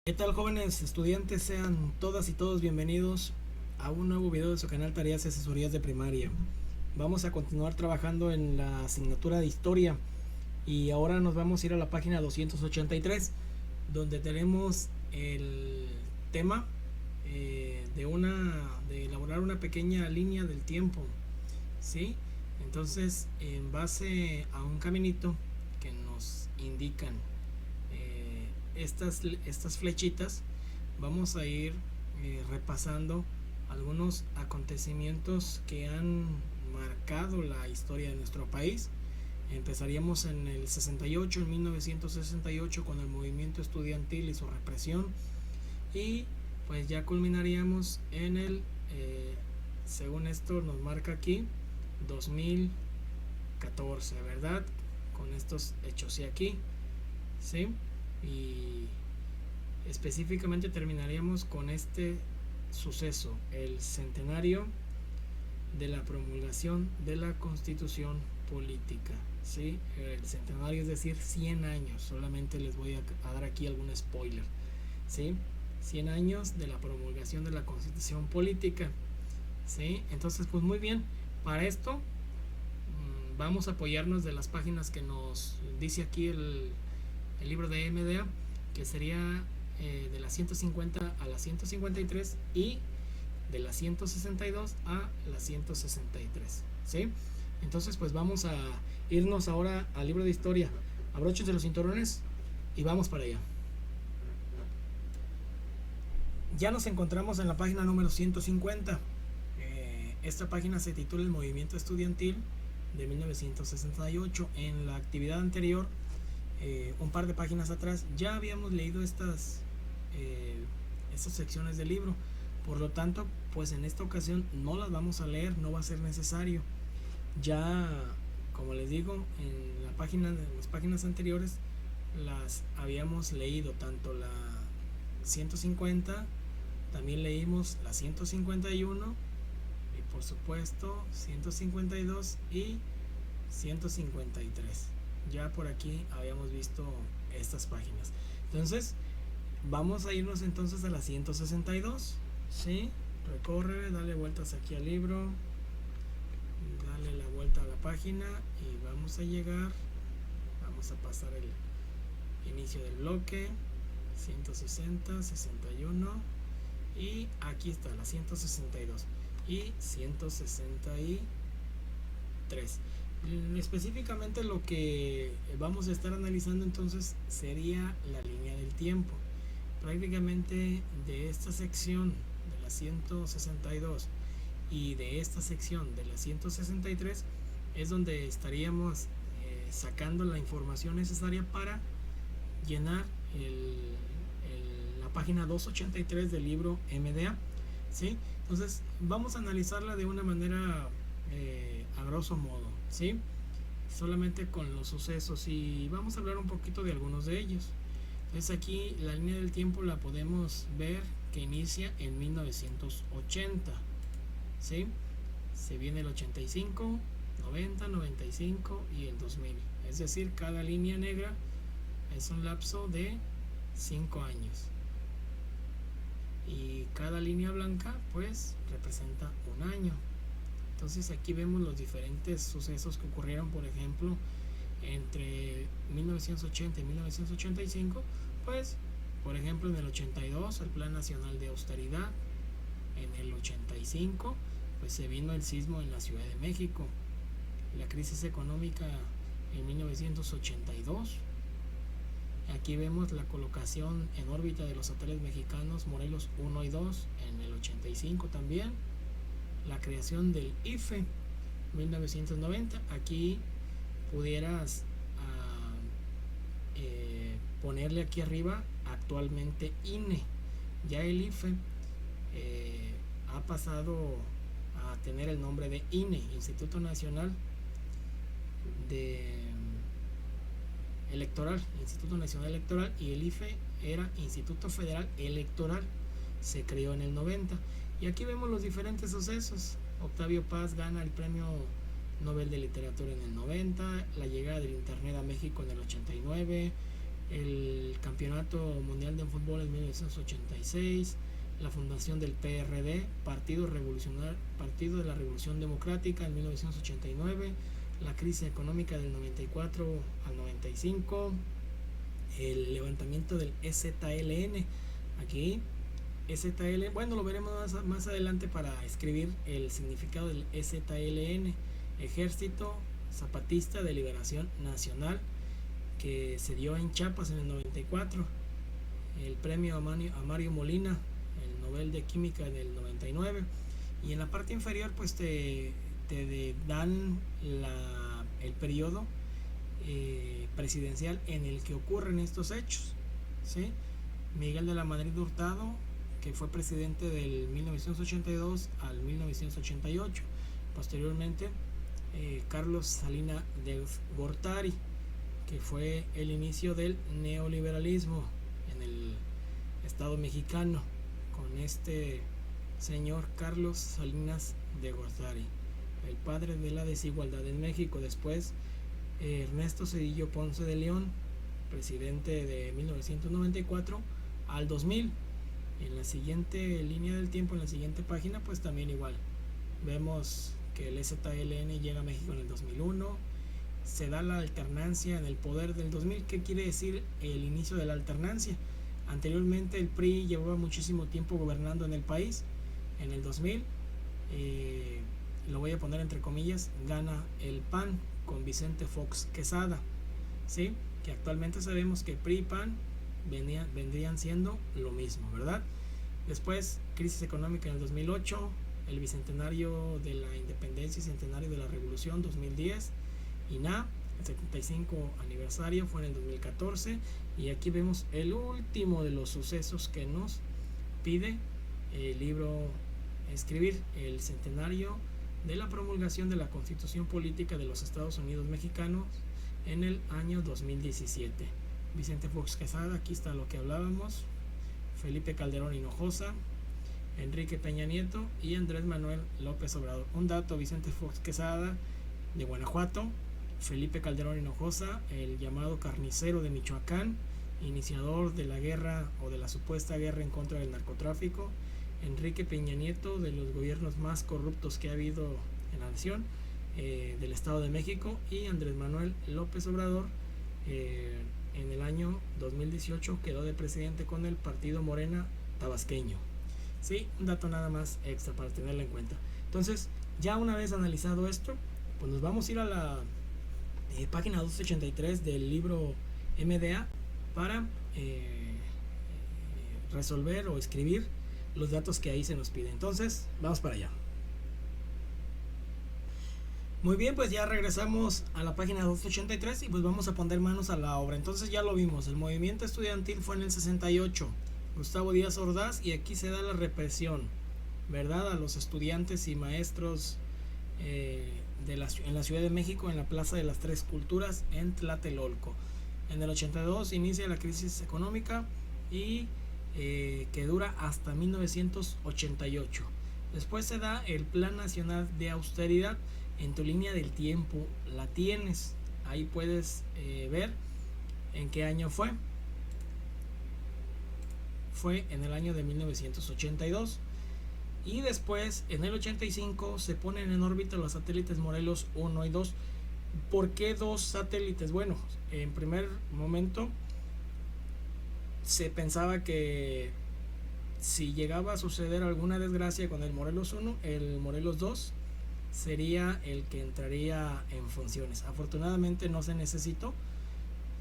¿Qué tal, jóvenes estudiantes? Sean todas y todos bienvenidos a un nuevo video de su canal Tareas y Asesorías de Primaria. Vamos a continuar trabajando en la asignatura de Historia y ahora nos vamos a ir a la página 283, donde tenemos el tema de elaborar una pequeña línea del tiempo, ¿sí? Entonces, en base a un caminito que nos indican estas flechitas, vamos a ir repasando algunos acontecimientos que han marcado la historia de nuestro país. Empezaríamos en el 68, en 1968, con el movimiento estudiantil y su represión, y pues ya culminaríamos en el, según esto nos marca aquí, 2014, ¿verdad? Con estos hechos y aquí, ¿sí? Y específicamente terminaríamos con este suceso, el centenario de la promulgación de la Constitución Política, ¿sí? El centenario, es decir, 100 años. Solamente les voy a dar aquí algún spoiler, ¿sí? 100 años de la promulgación de la Constitución Política, ¿sí? Entonces, pues muy bien, para esto vamos a apoyarnos de las páginas que nos dice aquí el libro de MDA, que sería de la 150 a la 153 y de la 162 a la 163, ¿sí? Entonces, pues vamos a irnos ahora al libro de historia. Abróchense los cinturones y vamos para allá. Ya nos encontramos en la página número 150. Esta página se titula El Movimiento Estudiantil de 1968. En la actividad anterior, un par de páginas atrás, ya habíamos leído estas secciones del libro. Por lo tanto, pues en esta ocasión no las vamos a leer, no va a ser necesario. Ya, como les digo, en las páginas anteriores las habíamos leído, tanto la 150, también leímos la 151 y por supuesto 152 y 153. Ya por aquí habíamos visto estas páginas. Entonces vamos a irnos entonces a la 162, ¿sí? Recorre, dale vueltas aquí al libro, dale la vuelta a la página y vamos a llegar, vamos a pasar el inicio del bloque, 160, 61 y aquí está la 162 y 163. Específicamente lo que vamos a estar analizando entonces sería la línea del tiempo. Prácticamente de esta sección de la 162 y de esta sección de la 163 es donde estaríamos sacando la información necesaria para llenar la página 283 del libro MDA, ¿sí? Entonces vamos a analizarla de una manera a grosso modo, ¿sí? Solamente con los sucesos, y vamos a hablar un poquito de algunos de ellos. Entonces aquí la línea del tiempo la podemos ver que inicia en 1980, ¿sí? Se viene el 85, 90, 95 y el 2000. Es decir, cada línea negra es un lapso de 5 años. Y cada línea blanca pues representa un año. Entonces aquí vemos los diferentes sucesos que ocurrieron, por ejemplo, entre 1980 y 1985, pues, por ejemplo, en el 82 el Plan Nacional de Austeridad, en el 85 pues se vino el sismo en la Ciudad de México, la crisis económica en 1982. Aquí vemos la colocación en órbita de los hoteles mexicanos Morelos 1 y 2 en el 85 también. La creación del IFE 1990. Aquí pudieras ponerle aquí arriba actualmente INE. Ya el IFE ha pasado a tener el nombre de INE, Instituto Nacional Electoral, Instituto Nacional Electoral, y el IFE era Instituto Federal Electoral. Se creó en el 90. Y aquí vemos los diferentes sucesos. Octavio Paz gana el premio Nobel de Literatura en el 90, la llegada del Internet a México en el 89, el Campeonato Mundial de Fútbol en 1986, la fundación del PRD, Partido de la Revolución Democrática en 1989, la crisis económica del 94 al 95, el levantamiento del EZLN. Aquí EZLN, bueno, lo veremos más adelante para escribir el significado del EZLN, Ejército Zapatista de Liberación Nacional, que se dio en Chiapas en el 94, el premio a Mario Molina, el Nobel de Química en el 99, y en la parte inferior pues te dan el periodo presidencial en el que ocurren estos hechos, ¿sí? Miguel de la Madrid Hurtado, que fue presidente del 1982 al 1988, posteriormente Carlos Salinas de Gortari, que fue el inicio del neoliberalismo en el Estado mexicano, con este señor Carlos Salinas de Gortari, el padre de la desigualdad en México. Después Ernesto Zedillo Ponce de León, presidente de 1994 al 2000. En la siguiente línea del tiempo, en la siguiente página, pues también igual vemos que el EZLN llega a México en el 2001. Se da la alternancia en el poder del 2000. ¿Qué quiere decir el inicio de la alternancia? Anteriormente el PRI llevaba muchísimo tiempo gobernando en el país. En el 2000, lo voy a poner entre comillas, gana el PAN con Vicente Fox Quesada, ¿sí? Que actualmente sabemos que PRI y PAN vendrían siendo lo mismo, ¿verdad? Después, crisis económica en el 2008, el bicentenario de la independencia y centenario de la revolución 2010, INA, el 75 aniversario fue en el 2014, y aquí vemos el último de los sucesos que nos pide el libro escribir, el centenario de la promulgación de la Constitución Política de los Estados Unidos Mexicanos en el año 2017. Vicente Fox Quesada, aquí está lo que hablábamos, Felipe Calderón Hinojosa, Enrique Peña Nieto y Andrés Manuel López Obrador. Un dato: Vicente Fox Quesada, de Guanajuato; Felipe Calderón Hinojosa, el llamado carnicero de Michoacán, iniciador de la guerra o de la supuesta guerra en contra del narcotráfico; Enrique Peña Nieto, de los gobiernos más corruptos que ha habido en la nación, del Estado de México; y Andrés Manuel López Obrador, en el año 2018 quedó de presidente con el partido Morena tabasqueño. Sí, un dato nada más extra para tenerlo en cuenta. Entonces, ya una vez analizado esto, pues nos vamos a ir a la página 283 del libro MDA para resolver o escribir los datos que ahí se nos piden. Entonces, vamos para allá. Muy bien, pues ya regresamos a la página 283 y pues vamos a poner manos a la obra. Entonces ya lo vimos, el movimiento estudiantil fue en el 68, Gustavo Díaz Ordaz, y aquí se da la represión, ¿verdad?, a los estudiantes y maestros en la Ciudad de México, en la Plaza de las Tres Culturas, en Tlatelolco. En el 82 inicia la crisis económica y que dura hasta 1988. Después se da el Plan Nacional de Austeridad. En tu línea del tiempo la tienes, ahí puedes ver en qué año fue. Fue en el año de 1982. Y después, en el 85, se ponen en órbita los satélites Morelos 1 y 2. ¿Por qué dos satélites? Bueno, en primer momento se pensaba que si llegaba a suceder alguna desgracia con el Morelos 1, el Morelos 2 sería el que entraría en funciones. Afortunadamente no se necesitó,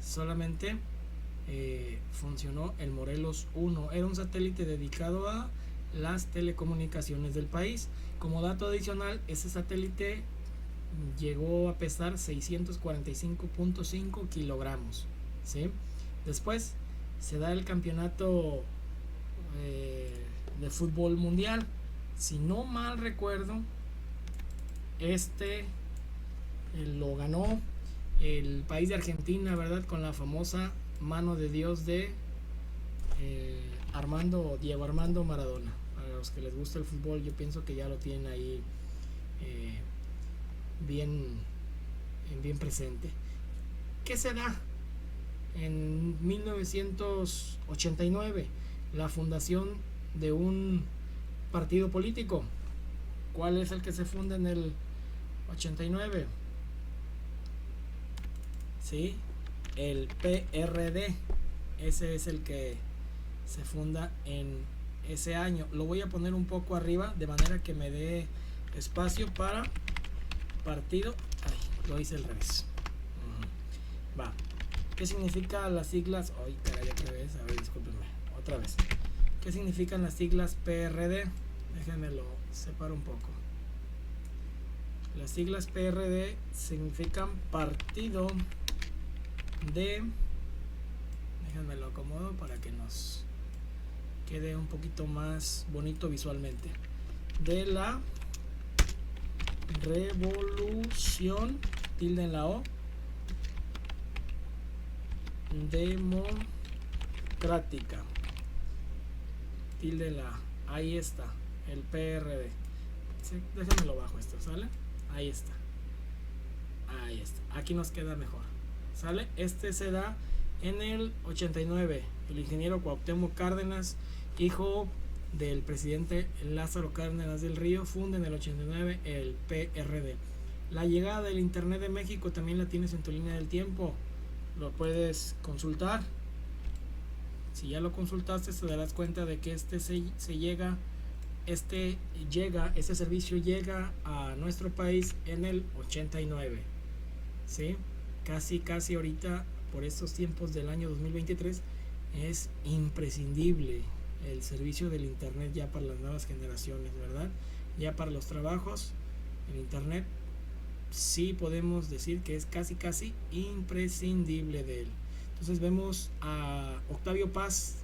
solamente funcionó el Morelos 1. Era un satélite dedicado a las telecomunicaciones del país. Como dato adicional, ese satélite llegó a pesar 645.5 kilogramos, ¿sí? Después se da el campeonato de fútbol mundial. Si no mal recuerdo, lo ganó el país de Argentina, ¿verdad?, con la famosa mano de Dios de Diego Armando Maradona. Para los que les gusta el fútbol, yo pienso que ya lo tienen ahí bien presente. ¿Qué se da? En 1989, la fundación de un partido político. ¿Cuál es el que se funda en el 89? ¿Sí? El PRD. Ese es el que se funda en ese año. Lo voy a poner un poco arriba de manera que me dé espacio para partido. Ay, lo hice al revés. Va. ¿Qué significan las siglas? Ay, caray, otra vez. A ver, discúlpenme. Otra vez. ¿Qué significan las siglas PRD? Déjenme lo separo un poco. Las siglas PRD significan Partido de... Déjenme lo acomodo para que nos quede un poquito más bonito visualmente. De la Revolución, tilde en la O, democrática, tilde en la A. Ahí está, el PRD. Sí, déjenme lo bajo esto, ¿sale? Ahí está. Ahí está. Aquí nos queda mejor. ¿Sale? Este se da en el 89. El ingeniero Cuauhtémoc Cárdenas, hijo del presidente Lázaro Cárdenas del Río, funda en el 89 el PRD. La llegada del Internet de México también la tienes en tu línea del tiempo. Lo puedes consultar. Si ya lo consultaste, te darás cuenta de que este servicio llega a nuestro país en el 89. ¿Sí? Casi ahorita, por estos tiempos del año 2023, es imprescindible el servicio del Internet ya para las nuevas generaciones, ¿verdad? Ya para los trabajos, el Internet sí podemos decir que es casi imprescindible de él. Entonces vemos a Octavio Paz,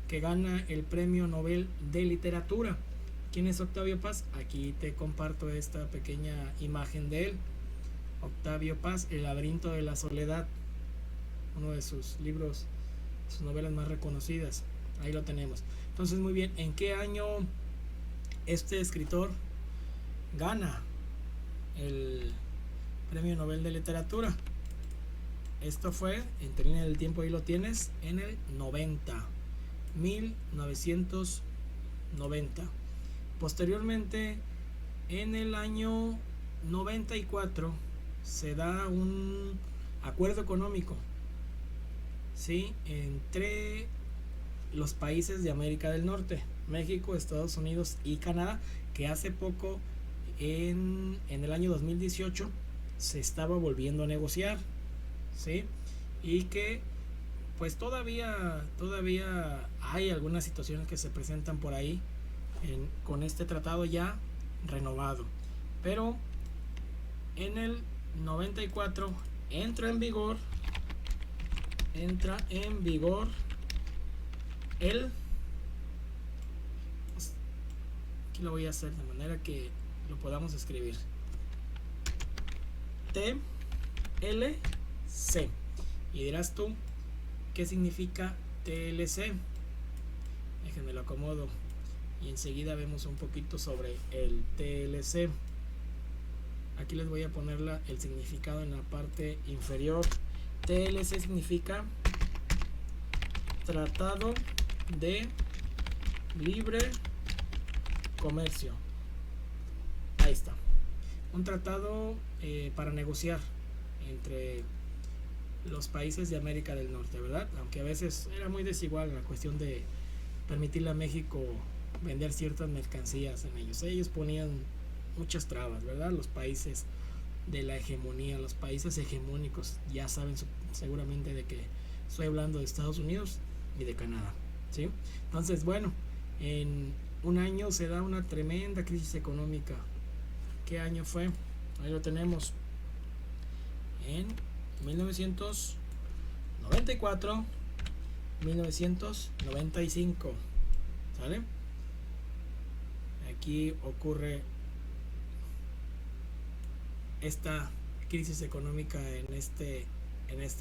que gana el Premio Nobel de Literatura. ¿Quién es Octavio Paz? Aquí te comparto esta pequeña imagen de él. Octavio Paz, El laberinto de la soledad, uno de sus libros, sus novelas más reconocidas. Ahí lo tenemos. Entonces, muy bien, ¿en qué año este escritor gana el Premio Nobel de Literatura? Esto fue, en tu línea del tiempo ahí lo tienes, en el 1990. Posteriormente, en el año 94, se da un acuerdo económico, ¿sí?, entre los países de América del Norte, México, Estados Unidos y Canadá, que hace poco, en el año 2018, se estaba volviendo a negociar, ¿sí? Y que pues todavía hay algunas situaciones que se presentan por ahí con este tratado ya renovado, pero en el 94 entra en vigor aquí lo voy a hacer de manera que lo podamos escribir: TLC. Y dirás tú, ¿qué significa TLC? Déjenme lo acomodo y enseguida vemos un poquito sobre el TLC. Aquí les voy a poner el significado en la parte inferior. TLC significa Tratado de Libre Comercio. Ahí está. Un tratado para negociar entre los países de América del Norte, ¿verdad? Aunque a veces era muy desigual la cuestión de permitirle a México vender ciertas mercancías en ellos. Ellos ponían muchas trabas, ¿verdad? Los países de la hegemonía, los países hegemónicos, ya saben seguramente de que estoy hablando de Estados Unidos y de Canadá, ¿sí? Entonces, bueno, en un año se da una tremenda crisis económica. ¿Qué año fue? Ahí lo tenemos. En 1994, 1995, ¿sale? Aquí ocurre esta crisis económica en este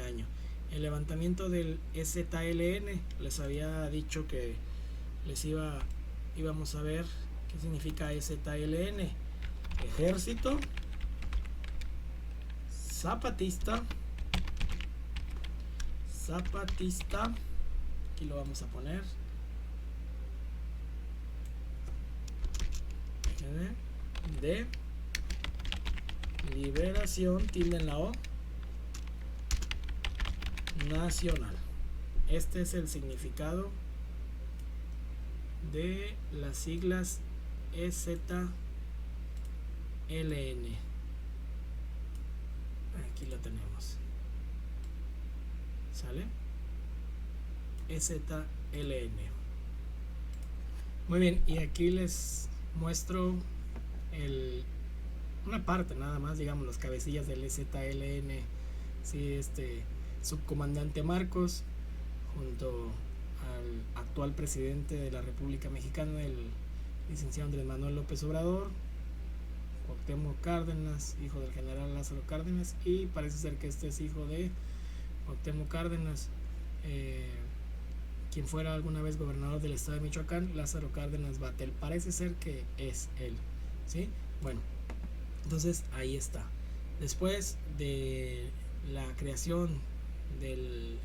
año. El levantamiento del EZLN, les había dicho que íbamos a ver qué significa EZLN: Ejército Zapatista Zapatista, aquí lo vamos a poner, de liberación, tilde en la O, nacional. Este es el significado de las siglas EZLN. Aquí lo tenemos. ¿Sale? EZLN. Muy bien, y aquí les muestro una parte nada más, digamos, las cabecillas del EZLN. Sí, subcomandante Marcos, junto al actual presidente de la República Mexicana, el licenciado Andrés Manuel López Obrador, Cuauhtémoc Cárdenas, hijo del general Lázaro Cárdenas, y parece ser que este es hijo de Cuauhtémoc Cárdenas, quien fuera alguna vez gobernador del estado de Michoacán, Lázaro Cárdenas Batel. Parece ser que es él, ¿sí? Bueno, entonces ahí está. Después de la creación del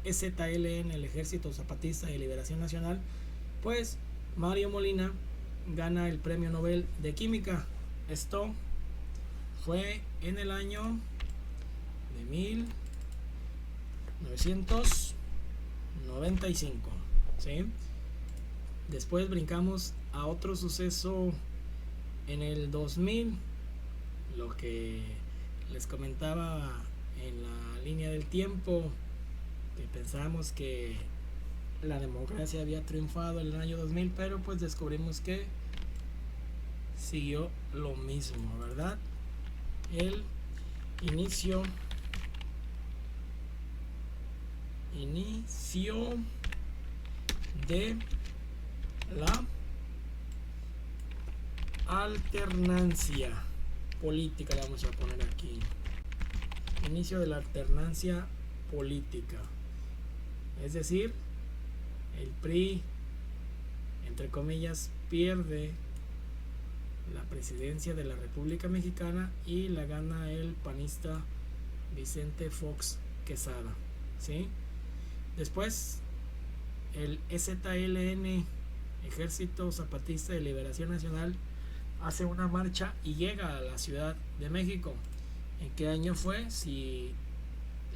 EZLN, el Ejército Zapatista de Liberación Nacional, pues Mario Molina gana el Premio Nobel de Química. Esto fue en el año de 1995, ¿sí? Después brincamos a otro suceso en el 2000, lo que les comentaba en la línea del tiempo, que pensábamos que la democracia había triunfado en el año 2000, pero pues descubrimos que siguió lo mismo, ¿verdad? El inicio de la alternancia política, la vamos a poner aquí. Inicio de la alternancia política, es decir, el PRI, entre comillas, pierde la presidencia de la República Mexicana y la gana el panista Vicente Fox Quesada, ¿sí? Después el EZLN, Ejército Zapatista de Liberación Nacional, hace una marcha y llega a la Ciudad de México. ¿En qué año fue? Si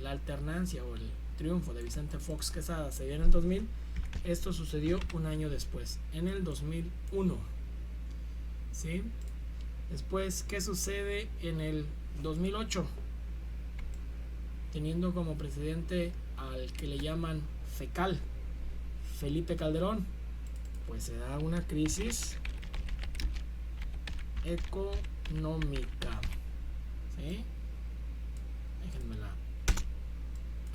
la alternancia o el triunfo de Vicente Fox Quesada se dio en el 2000, esto sucedió un año después, en el 2001, ¿sí? Después, ¿qué sucede en el 2008? Teniendo como presidente al que le llaman FECAL, Felipe Calderón, pues se da una crisis económica, ¿sí? Déjenme la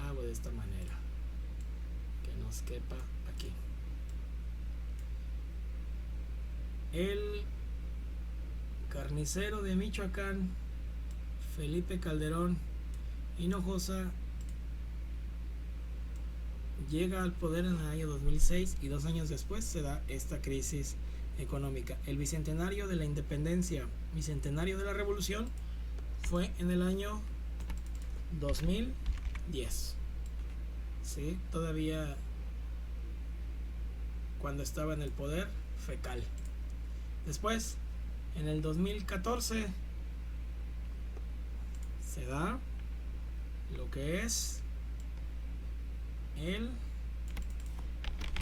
hago de esta manera que nos quepa aquí. El carnicero de Michoacán, Felipe Calderón Hinojosa, llega al poder en el año 2006 y 2 años después se da esta crisis económica. El bicentenario de la independencia, bicentenario de la revolución, fue en el año 2010, ¿sí? Todavía cuando estaba en el poder FECAL. Después, en el 2014, se da lo que es el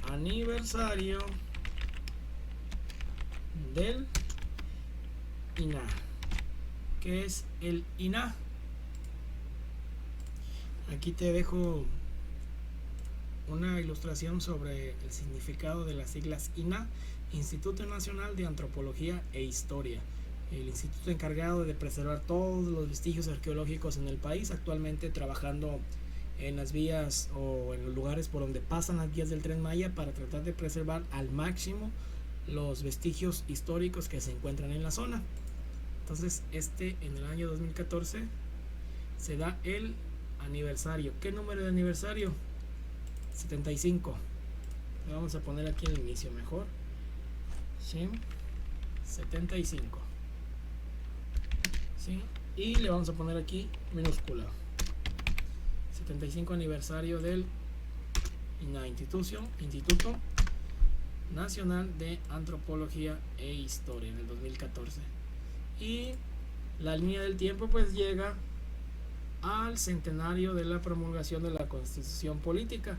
aniversario del INAH. ¿Qué es el INAH? Aquí te dejo una ilustración sobre el significado de las siglas INAH, Instituto Nacional de Antropología e Historia, el instituto encargado de preservar todos los vestigios arqueológicos en el país, actualmente trabajando en las vías o en los lugares por donde pasan las vías del Tren Maya para tratar de preservar al máximo los vestigios históricos que se encuentran en la zona. Entonces, en el año 2014 se da el aniversario. ¿Qué número de aniversario? 75. Le vamos a poner aquí el inicio mejor. ¿Sí? 75. ¿Sí? Y le vamos a poner aquí minúscula. 75 aniversario del Instituto Nacional de Antropología e Historia en el 2014. Y la línea del tiempo pues llega al centenario de la promulgación de la Constitución Política.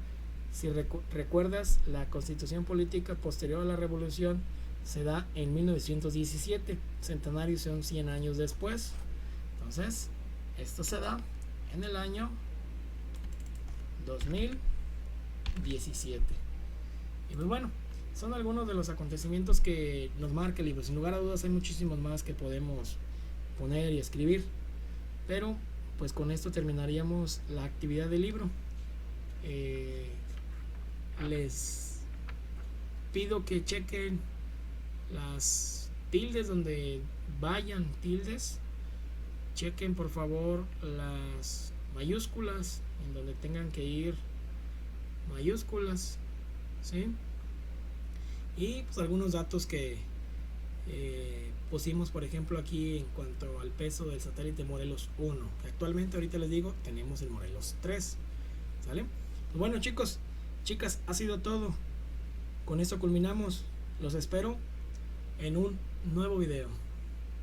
Si recuerdas, la Constitución Política posterior a la Revolución se da en 1917, centenario son 100 años después. Entonces, esto se da en el año 2017. Y pues bueno, son algunos de los acontecimientos que nos marca el libro. Sin lugar a dudas hay muchísimos más que podemos poner y escribir, pero pues con esto terminaríamos la actividad del libro. Les pido que chequen las tildes donde vayan tildes, chequen por favor las mayúsculas en donde tengan que ir mayúsculas, ¿sí? Y pues algunos datos que pusimos, por ejemplo, aquí en cuanto al peso del satélite Morelos 1, que actualmente, ahorita les digo, tenemos el Morelos 3, ¿sale? Pues bueno, chicos, chicas, ha sido todo. Con esto culminamos. Los espero en un nuevo video.